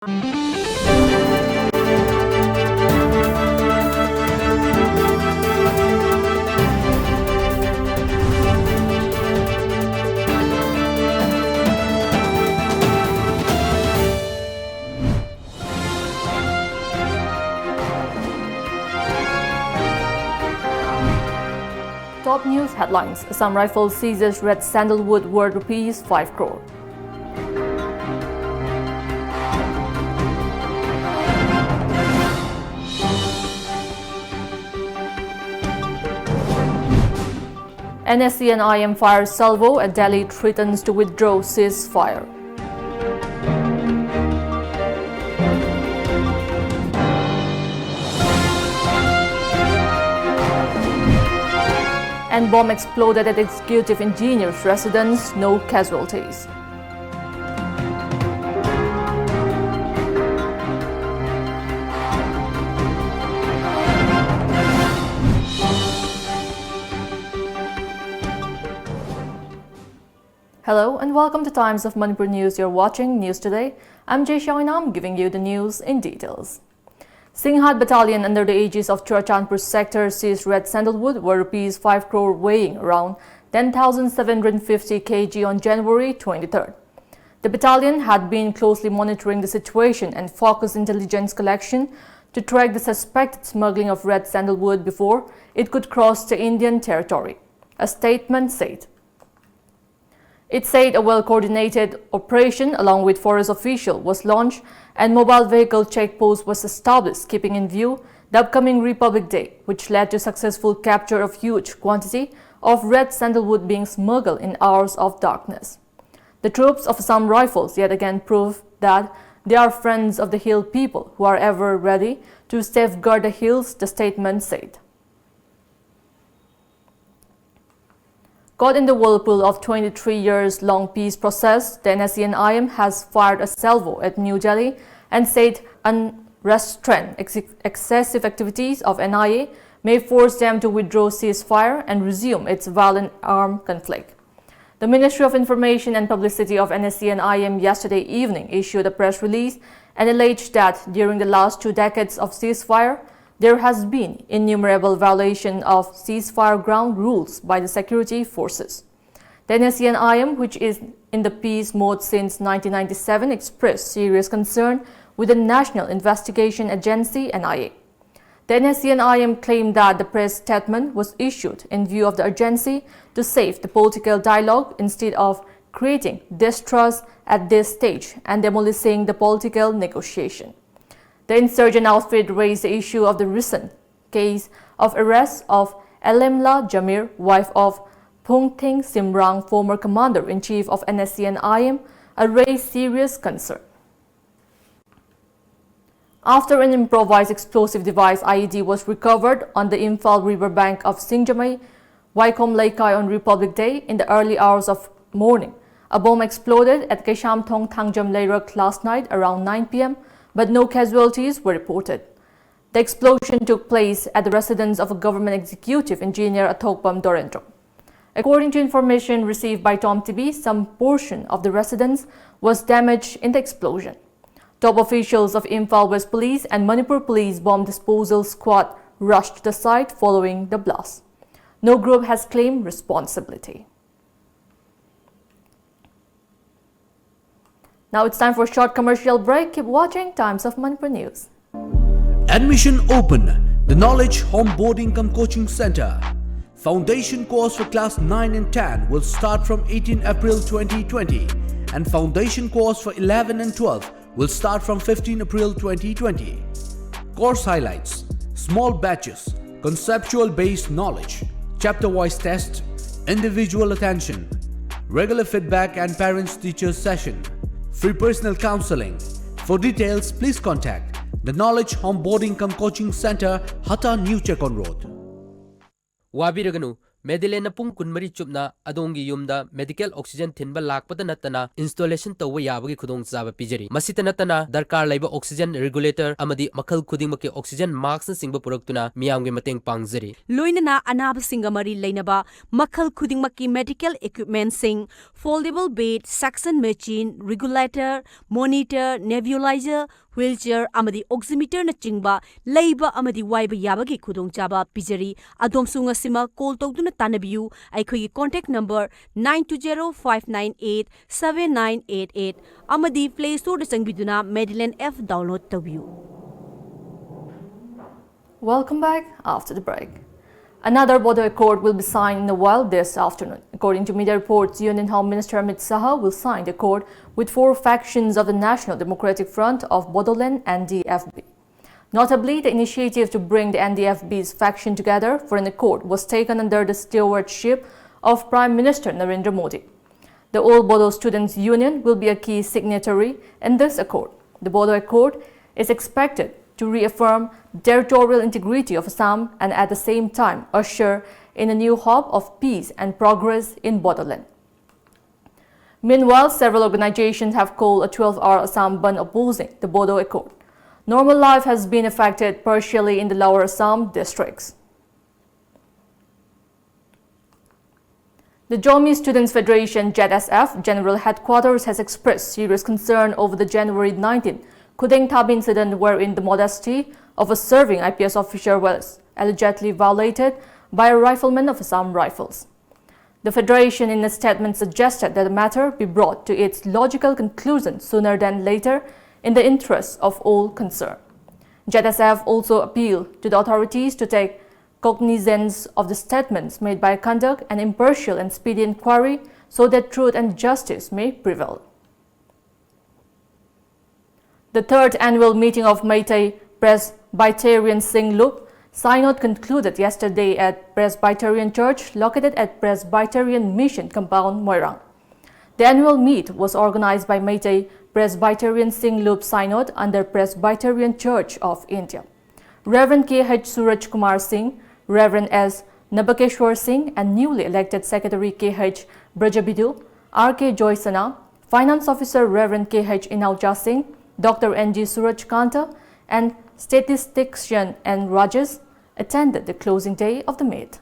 Top news headlines. Assam Rifles seizes red sandalwood worth rupees 5 crore. NSC and IM fires salvo at Delhi, threatens to withdraw ceasefire. And bomb exploded at executive engineer's residence, no casualties. Hello and welcome to Times of Manipur News. You're watching News Today. I'm JESSIA and I'm giving you the news in details. Singhat Battalion under the aegis of Churachandpur sector seized red sandalwood worth rupees 5 crore weighing around 10,750 kg on January 23rd. The battalion had been closely monitoring the situation and focused intelligence collection to track the suspected smuggling of red sandalwood before it could cross the Indian territory, a statement said. It said a well-coordinated operation along with forest officials was launched and mobile vehicle checkpost was established, keeping in view the upcoming Republic Day, which led to successful capture of huge quantity of red sandalwood being smuggled in hours of darkness. The troops of Assam Rifles yet again proved that they are friends of the hill people who are ever ready to safeguard the hills, the statement said. Caught in the whirlpool of 23 years long peace process, the NSC and IM has fired a salvo at New Delhi and said unrestrained excessive activities of NIA may force them to withdraw ceasefire and resume its violent armed conflict. The Ministry of Information and Publicity of NSC and IM yesterday evening issued a press release and alleged that during the last 2 decades of ceasefire, there has been innumerable violation of ceasefire ground rules by the security forces. The NSC and IM, which is in the peace mode since 1997, expressed serious concern with the National Investigation Agency (NIA). The NSC and IM claimed that the press statement was issued in view of the urgency to save the political dialogue instead of creating distrust at this stage and demolishing the political negotiation. The insurgent outfit raised the issue of the recent case of arrest of Alimla Jamir, wife of Phungthing Simrang, former commander-in-chief of NSC and IM, raised serious concern. After an improvised explosive device IED was recovered on the Imphal riverbank of Singjamai, Waikom Laikai on Republic Day in the early hours of morning, a bomb exploded at Kaishamthong Thangjam Leirak last night around 9 p.m. but no casualties were reported. The explosion took place at the residence of a government executive engineer Athokpam Dorendro. According to information received by TOMTV, some portion of the residence was damaged in the explosion. Top officials of Imphal West Police and Manipur Police Bomb Disposal Squad rushed to the site following the blast. No group has claimed responsibility. Now it's time for a short commercial break. Keep watching Times of Manipur News. Admission open. The Knowledge Home Boarding Cum Coaching Center. Foundation course for class 9 and 10 will start from 18 April 2020 and foundation course for 11 and 12 will start from 15 April 2020. Course highlights: small batches, conceptual based knowledge, chapter wise test, individual attention, regular feedback and parents teachers session, free personal counseling. For details, please contact the Knowledge Home Boarding Cum Coaching Center, Hata New Chekon Road. Wabiraganu, Medilena pung kunmari chupna adongi yumda medical oxygen thinba lakpada natana installation tawwa yabagi khudong chaba pijari masita natana darkar laiba oxygen regulator amadi makhal khudingmaki oxygen mask na singba puraktuna miyamgi mateng pangjari loinana anaba singamari leinaba makhal khudingmaki medical equipment sing foldable bed suction machine regulator monitor nebulizer wheelchair amadi oximeter na chingba leiba amadi waiba yabagi khudong chaba pijari adomsunga sima call tawduna tanabiu aikhoi contact number 9205987988 amadi play store da changbiduna Medillion F download tabiu. Welcome back after the break. Another border accord will be signed in a while this afternoon. According to media reports, Union Home Minister Amit Shah will sign the accord with 4 factions of the National Democratic Front of Bodoland and NDFB. Notably, the initiative to bring the NDFB's faction together for an accord was taken under the stewardship of Prime Minister Narendra Modi. The All Bodo Students' Union will be a key signatory in this accord. The Bodo Accord is expected to reaffirm territorial integrity of Assam and at the same time usher in a new hope of peace and progress in Bodoland. Meanwhile, several organizations have called a 12-hour Assam Bandh opposing the Bodo Accord. Normal life has been affected partially in the lower Assam districts. The Jomi Students Federation JESSIA General Headquarters has expressed serious concern over the January 19 Kudeng Thab incident wherein the modesty of a serving IPS officer was allegedly violated by a rifleman of Assam Rifles. The Federation in a statement suggested that the matter be brought to its logical conclusion sooner than later in the interests of all concerned. JESSIA also appealed to the authorities to take cognizance of the statements made by conduct an impartial and speedy inquiry so that truth and justice may prevail. The 3rd annual meeting of Meitei Presbyterian Singlup Synod concluded yesterday at Presbyterian Church located at Presbyterian Mission Compound, Moirang. The annual meet was organized by Meitei Presbyterian Singlup Synod under Presbyterian Church of India. Reverend K.H. Suraj Kumar Singh, Reverend S. Nabakeshwar Singh and newly elected Secretary K.H. Brajabidu, R.K. Joysana, Finance Officer Reverend K.H. Inaucha Singh, Dr. N.G. Suraj Kanta and statistician N. Rajesh attended the closing day of the meet.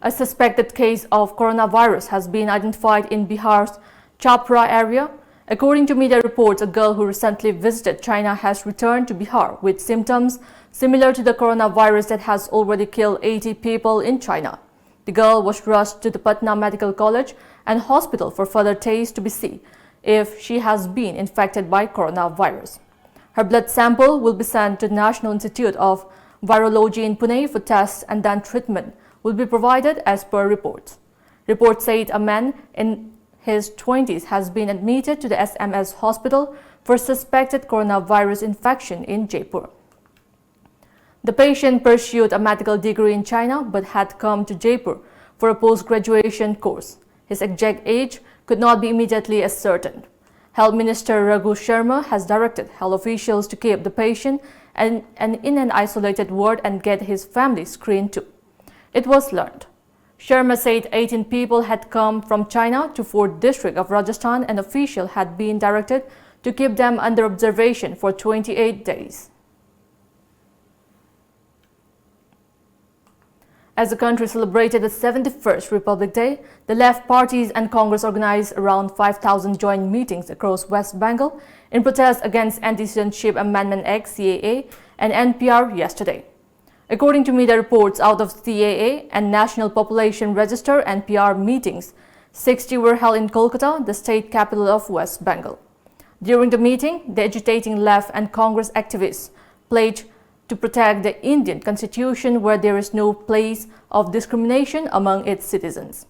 A suspected case of coronavirus has been identified in Bihar's Chapra area. According to media reports, a girl who recently visited China has returned to Bihar with symptoms similar to the coronavirus that has already killed 80 people in China. The girl was rushed to the Patna Medical College and hospital for further tests to be seen if she has been infected by coronavirus. Her blood sample will be sent to the National Institute of Virology in Pune for tests and then treatment will be provided as per reports. Reports said a man in his 20s has been admitted to the SMS hospital for suspected coronavirus infection in Jaipur. The patient pursued a medical degree in China but had come to Jaipur for a post-graduation course. His exact age could not be immediately ascertained. Health Minister Raghu Sharma has directed health officials to keep the patient in an isolated ward and get his family screened too. It was learned. Sharma said 18 people had come from China to 4th district of Rajasthan and officials had been directed to keep them under observation for 28 days. As the country celebrated the 71st Republic Day, the left parties and Congress organized around 5,000 joint meetings across West Bengal in protest against Anti-Citizenship Amendment Act (CAA) and NPR yesterday. According to media reports, out of CAA and National Population Register (NPR) meetings, 60 were held in Kolkata, the state capital of West Bengal. During the meeting, the agitating left and Congress activists pledged to protect the Indian Constitution where there is no place of discrimination among its citizens.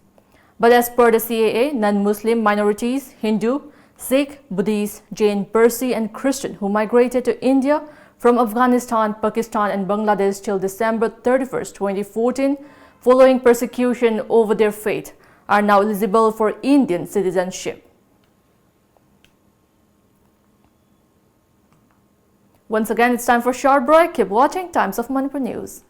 But as per the CAA, non-Muslim minorities, Hindu, Sikh, Buddhist, Jain, Parsi and Christian who migrated to India from Afghanistan, Pakistan and Bangladesh till December 31, 2014, following persecution over their faith, are now eligible for Indian citizenship. Once again, it's time for a short break. Keep watching Times of Manipur News.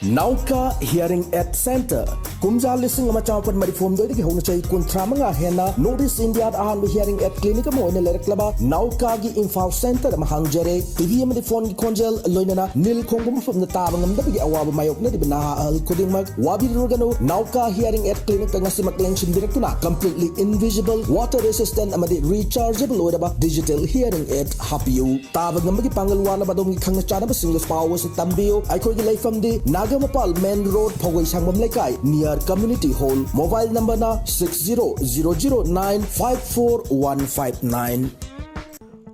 Nauka Hearing Aid Center. Kumja lising ama chawpan marifom doi ki hong chai kuntra manga hena Notice India ahan hearing aid clinic mo ne lerek laba Nauka gi info center ma hangjare TV ma phone gi konjel loinana nil khongum fam na ta bangam da gi awaba mayok na di na al kuding mag wabi rugano Nauka Hearing Aid Clinic nga si maklenshin direktuna completely invisible water resistant amadi rechargeable odaba digital hearing aid hapiu ta bangam gi pangalwana badong gi khangna chana ba single power si tambio ai khoi gi laifam di Nagamapal Main Road Phawai Sangmam Lekai near Community Hall. Mobile number na 6009541159.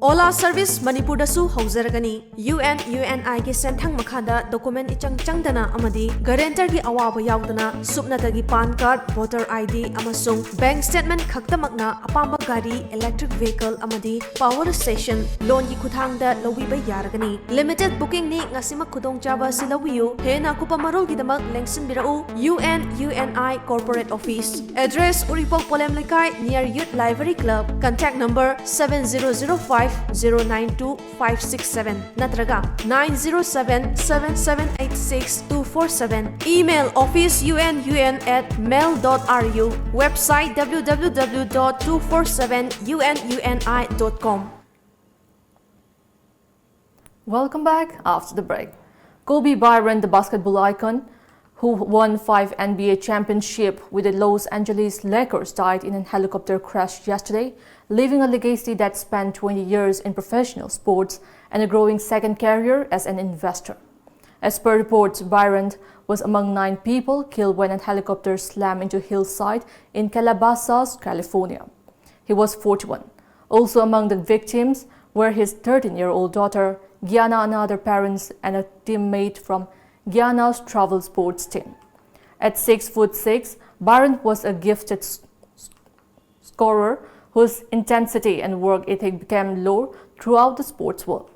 Ola Service Manipur dasu haujaragani UN UNI gi senthang makhada document ichang changdana amadi guarantor gi awaba yaudana subnata gi pan card voter ID amasung bank statement khaktamakna apamba gari electric vehicle amadi power station loan gi khuthangda lowiba yaragani limited booking ni ngasima khudong chaba silawiyu hena kupa marol gi damak lengsin birau UN UNI corporate office address Uripol Polem Lekai near Youth Library Club contact number 7005 092-567 Natraga 907-7786-247 Email officeunun@mail.ru Website www.247ununi.com. Welcome back after the break. Kobe Bryant, the basketball icon, who won 5 NBA championships with the Los Angeles Lakers, died in a helicopter crash yesterday, leaving a legacy that spanned 20 years in professional sports and a growing second career as an investor. As per reports, Bryant was among 9 people killed when a helicopter slammed into a hillside in Calabasas, California. He was 41. Also among the victims were his 13-year-old daughter, Gianna, and other parents, and a teammate from Guyana's travel sports team. At 6'6", Bryant was a gifted scorer whose intensity and work ethic became low throughout the sports world.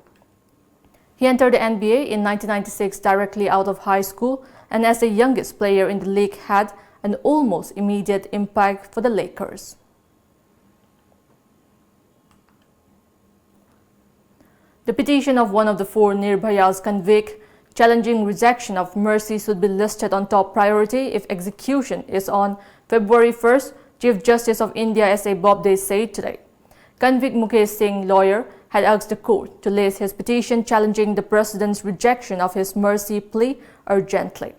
He entered the NBA in 1996 directly out of high school, and as the youngest player in the league had an almost immediate impact for the Lakers. The petition of one of the 4 Nirbhayas convict challenging rejection of mercy should be listed on top priority if execution is on February 1st, Chief Justice of India S.A. Bobde said today. Convict Mukesh Singh, lawyer, had asked the court to list his petition challenging the president's rejection of his mercy plea urgently.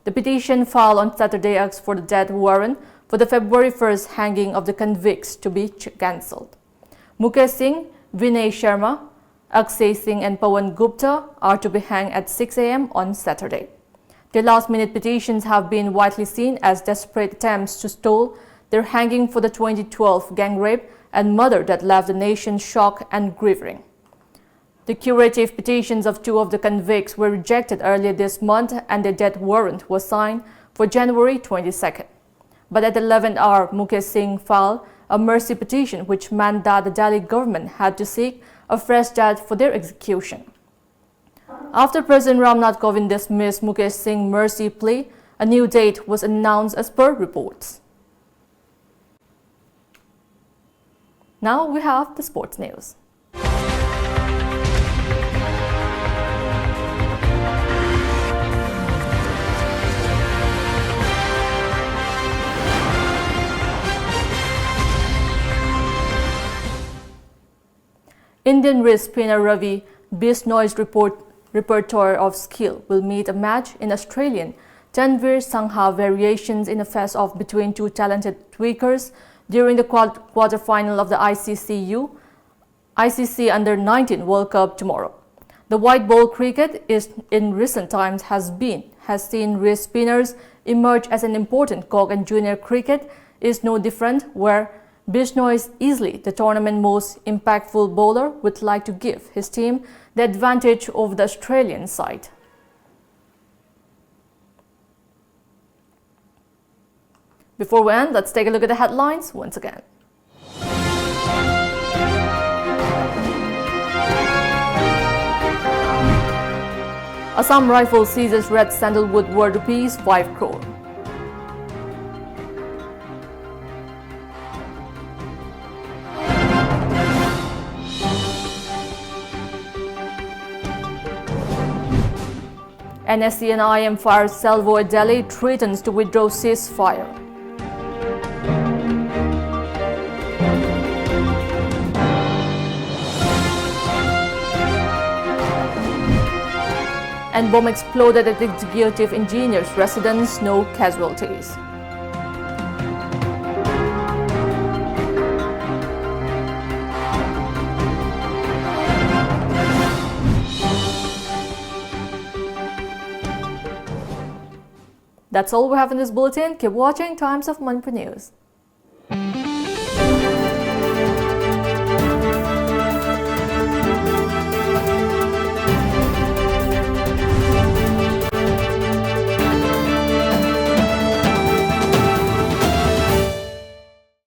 The petition filed on Saturday asked for the death warrant for the February 1st hanging of the convicts to be cancelled. Mukesh Singh, Vinay Sharma, Akshay Singh and Pawan Gupta are to be hanged at 6 a.m. on Saturday. The last-minute petitions have been widely seen as desperate attempts to stall their hanging for the 2012 gang rape and murder that left the nation shocked and grieving. The curative petitions of 2 of the convicts were rejected earlier this month, and the death warrant was signed for January 22nd. But at the 11th hour, Mukesh Singh filed a mercy petition which meant that the Delhi government had to seek a fresh date for their execution. After President Ramnath Kovind dismissed Mukesh Singh's mercy plea, a new date was announced as per reports. Now we have the sports news. Indian wrist spinner Ravi Bisnoi's repertoire of skill will meet a match in Australian Tanvir Sangha variations in a face-off between 2 talented tweakers during the quarter-final of the ICC Under-19 World Cup tomorrow. The white ball cricket in recent times has seen wrist spinners emerge as an important cog, and junior cricket is no different, where Bishnoi is easily the tournament's most impactful bowler, would like to give his team the advantage over the Australian side. Before we end, let's take a look at the headlines once again. Assam Rifles seizes red sandalwood worth rupees 5 crore. NSCN-IM fires salvo at Delhi, threatens to withdraw ceasefire. And bomb exploded at executive engineer's residence, no casualties. That's all we have in this bulletin. Keep watching Times of Manipur News.